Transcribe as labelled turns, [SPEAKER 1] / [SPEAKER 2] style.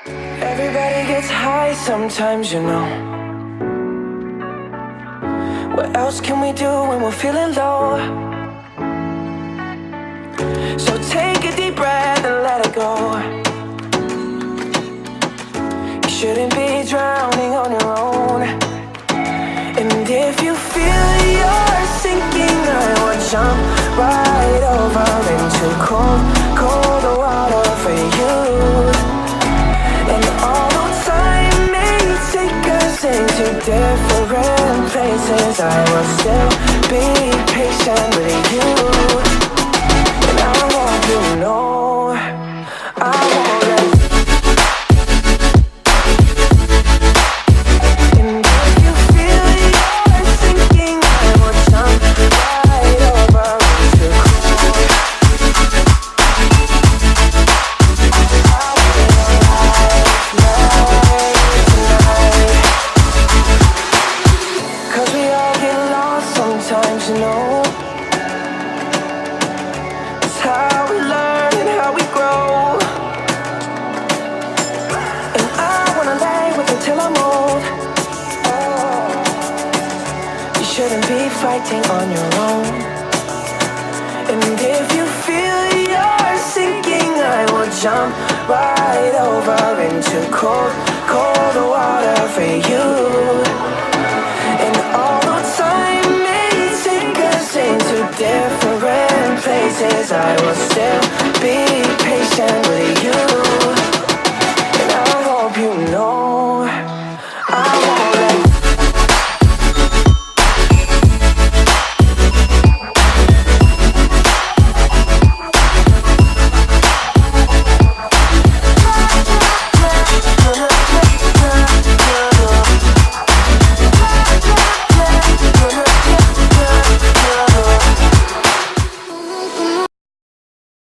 [SPEAKER 1] Everybody gets high sometimes, you know. What else can we do when we're feeling low? So take a deep breath and let it go. You shouldn't be drowning on your own. And if you feel you're sinking, I will jump right over into cold, cold water for you. And although time may take us into different places, I will still be patient with you. And I want you to know I won't let you. And if you feel you're sinking, I will jump right over into cold. Cause we all get lost sometimes, you know. It's how we learn and how we grow. And I wanna lay with you till I'm old. You shouldn't be fighting on your own. And if you feel you're sinking, I will jump right over into cold, cold water for you. And although time may take us into different places, I will still be patient with you.